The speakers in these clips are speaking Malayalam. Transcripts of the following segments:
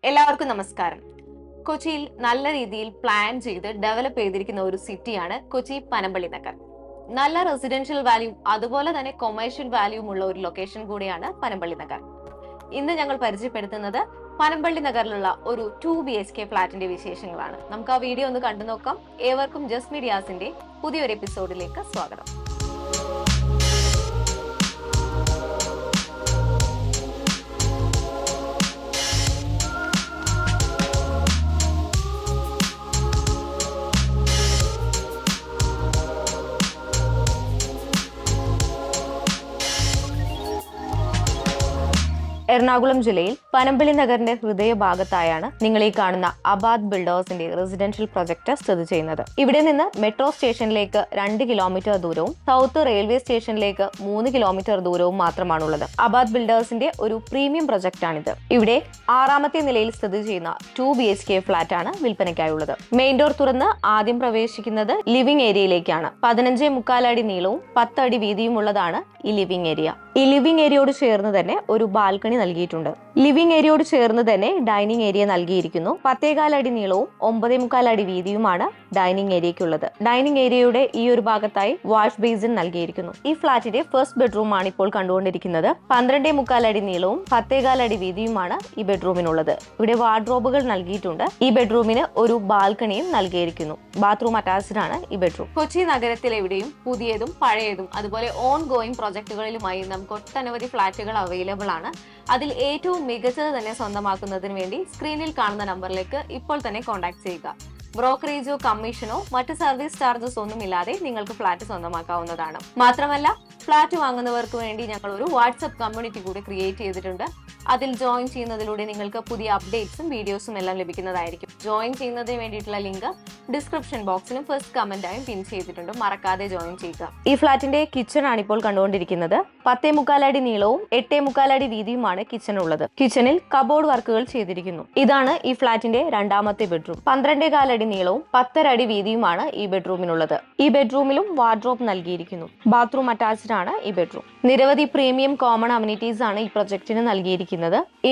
എല്ലാവർക്കും നമസ്കാരം. കൊച്ചിയിൽ നല്ല രീതിയിൽ പ്ലാൻ ചെയ്ത് ഡെവലപ്പ് ചെയ്തിരിക്കുന്ന ഒരു സിറ്റിയാണ് കൊച്ചി പനമ്പള്ളി നഗർ. നല്ല റെസിഡൻഷ്യൽ വാല്യൂ അതുപോലെ തന്നെ കൊമേഴ്ഷ്യൽ വാല്യൂവും ഉള്ള ഒരു ലൊക്കേഷൻ കൂടിയാണ് പനമ്പള്ളി നഗർ. ഇന്ന് ഞങ്ങൾ പരിചയപ്പെടുത്തുന്നത് പനമ്പള്ളി നഗറിലുള്ള ഒരു 2 BHK ഫ്ലാറ്റിന്റെ വിശേഷങ്ങളാണ്. നമുക്ക് ആ വീഡിയോ ഒന്ന് കണ്ടു നോക്കാം. ഏവർക്കും ജസ്റ്റ് മീഡിയാസിന്റെ പുതിയൊരു എപ്പിസോഡിലേക്ക് സ്വാഗതം. എറണാകുളം ജില്ലയിൽ പനമ്പള്ളി നഗറിന്റെ ഹൃദയഭാഗത്തായാണ് നിങ്ങൾ ഈ കാണുന്ന അബാദ് ബിൽഡേഴ്സിന്റെ റെസിഡൻഷ്യൽ പ്രൊജക്ട് സ്ഥിതി ചെയ്യുന്നത്. ഇവിടെ നിന്ന് മെട്രോ സ്റ്റേഷനിലേക്ക് 2 കിലോമീറ്റർ ദൂരവും സൗത്ത് റെയിൽവേ സ്റ്റേഷനിലേക്ക് 3 കിലോമീറ്റർ ദൂരവും മാത്രമാണുള്ളത്. അബാദ് ബിൽഡേഴ്സിന്റെ ഒരു പ്രീമിയം പ്രൊജക്ടാണിത്. ഇവിടെ 6ാമത്തെ നിലയിൽ സ്ഥിതി ചെയ്യുന്ന 2 BHK ഫ്ളാറ്റ് ആണ് വിൽപ്പനയ്ക്കായുള്ളത്. മെയിൻ ഡോർ തുറന്ന് ആദ്യം പ്രവേശിക്കുന്നത് ലിവിംഗ് ഏരിയയിലേക്കാണ്. 15.25 അടി നീളവും 10 അടി വീതിയും ഉള്ളതാണ് ഈ ലിവിംഗ് ഏരിയ. ഈ ലിവിംഗ് ഏരിയയോട് ചേർന്ന് തന്നെ ഒരു ബാൽക്കണി നൽകിയിട്ടുണ്ട്. ലിവിംഗ് ഏരിയയോട് ചേർന്ന് തന്നെ ഡൈനിങ് ഏരിയ നൽകിയിരിക്കുന്നു. 10.25 അടി നീളവും 9.25 അടി വീതിയുമാണ് ഡൈനിങ് ഏരിയയ്ക്കുള്ളത്. ഡൈനിങ് ഏരിയയുടെ ഈ ഒരു ഭാഗത്തായി വാഷ് ബേസിൻ നൽകിയിരിക്കുന്നു. ഈ ഫ്ളാറ്റിന്റെ ഫസ്റ്റ് ബെഡ്റൂം ആണ് ഇപ്പോൾ കണ്ടുകൊണ്ടിരിക്കുന്നത്. 12.25 അടി നീളവും 10.25 അടി വീതിയുമാണ് ഈ ബെഡ്റൂമിനുള്ളത്. ഇവിടെ വാർഡ്രോബുകൾ നൽകിയിട്ടുണ്ട്. ഈ ബെഡ്റൂമിന് ഒരു ബാൽക്കണിയും നൽകിയിരിക്കുന്നു. ബാത്റൂം അറ്റാച്ച്ഡ് ആണ് ഈ ബെഡ്റൂം. കൊച്ചി നഗരത്തിൽ എവിടെയും പുതിയതും പഴയതും അതുപോലെ ഓൺ ഗോയിങ് പ്രൊജക്ടുകളിലുമായി നമുക്ക് ഒട്ടനവധി ഫ്ളാറ്റുകൾ അവൈലബിൾ ആണ്. അതിൽ ഏറ്റവും മികച്ചത് തന്നെ സ്വന്തമാക്കുന്നതിന് വേണ്ടി സ്ക്രീനിൽ കാണുന്ന നമ്പറിലേക്ക് ഇപ്പോൾ തന്നെ കോൺടാക്ട് ചെയ്യുക. ബ്രോക്കറേജോ കമ്മീഷനോ മറ്റ് സർവീസ് ചാർജസ് ഒന്നുമില്ലാതെ നിങ്ങൾക്ക് ഫ്ളാറ്റ് സ്വന്തമാക്കാവുന്നതാണ്. മാത്രമല്ല ഫ്ളാറ്റ് വാങ്ങുന്നവർക്ക് വേണ്ടി ഞങ്ങൾ ഒരു വാട്സ്ആപ്പ് കമ്മ്യൂണിറ്റി കൂടി ക്രിയേറ്റ് ചെയ്തിട്ടുണ്ട്. അതിൽ ജോയിൻ ചെയ്യുന്നതിലൂടെ നിങ്ങൾക്ക് പുതിയ അപ്ഡേറ്റ്സും വീഡിയോസും എല്ലാം ലഭിക്കുന്നതായിരിക്കും. ജോയിൻ ചെയ്യുന്നതിന് വേണ്ടിയിട്ടുള്ള ലിങ്ക് ഡിസ്ക്രിപ്ഷൻ ബോക്സിലും ഫസ്റ്റ് കമന്റായും പിൻ ചെയ്തിട്ടുണ്ട്. മറക്കാതെ ജോയിൻ ചെയ്യുക. ഈ ഫ്ളാറ്റിന്റെ കിച്ചൺ ആണ് ഇപ്പോൾ കണ്ടുകൊണ്ടിരിക്കുന്നത്. 10.25 അടി നീളവും 8.25 അടി വീതിയുമാണ് കിച്ചൺ ഉള്ളത്. കിച്ചണിൽ കബോർഡ് വർക്കുകൾ ചെയ്തിരിക്കുന്നു. ഇതാണ് ഈ ഫ്ളാറ്റിന്റെ 2ാമത്തെ ബെഡ്റൂം. 12.25 അടി നീളവും 10 അടി വീതിയുമാണ് ഈ ബെഡ്റൂമിനുള്ളത്. ഈ ബെഡ്റൂമിലും വാർഡ്രോബ് നൽകിയിരിക്കുന്നു. ബാത്റൂം അറ്റാച്ച്ഡ് ആണ് ഈ ബെഡ്റൂം. നിരവധി പ്രീമിയം കോമൺ അമ്യൂണിറ്റീസ് ആണ് ഈ പ്രൊജക്ടിന് നൽകിയിരിക്കുന്നത്.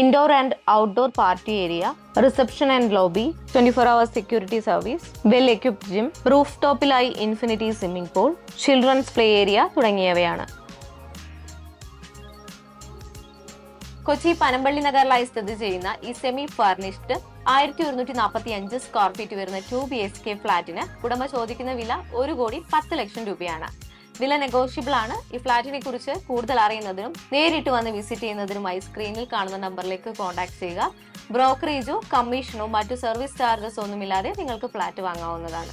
Indoor and outdoor party area, reception and lobby, 24 hours security service, well equipped gym, roof ടോപ്പിലായി infinity swimming pool, children's play area തുടങ്ങിയവയാണ്. കൊച്ചി പനമ്പള്ളി നഗറിലായി സ്ഥിതി ചെയ്യുന്ന ഈ സെമി ഫർണിഷ്ഡ് 1145 സ്ക്വയർ ഫീറ്റ് വരുന്ന 2 BHK ഫ്ളാറ്റിന് ഉടമ ചോദിക്കുന്ന വില 1,10,00,000 രൂപയാണ്. വില നെഗോഷ്യബിൾ ആണ്. ഈ ഫ്ളാറ്റിനെ കുറിച്ച് കൂടുതൽ അറിയുന്നതിനും നേരിട്ട് വന്ന് വിസിറ്റ് ചെയ്യുന്നതിനുമായി സ്ക്രീനിൽ കാണുന്ന നമ്പറിലേക്ക് കോൺടാക്ട് ചെയ്യുക. ബ്രോക്കറേജോ കമ്മീഷനോ മറ്റു സർവീസ് ചാർജസ് ഒന്നുമില്ലാതെ നിങ്ങൾക്ക് ഫ്ളാറ്റ് വാങ്ങാവുന്നതാണ്.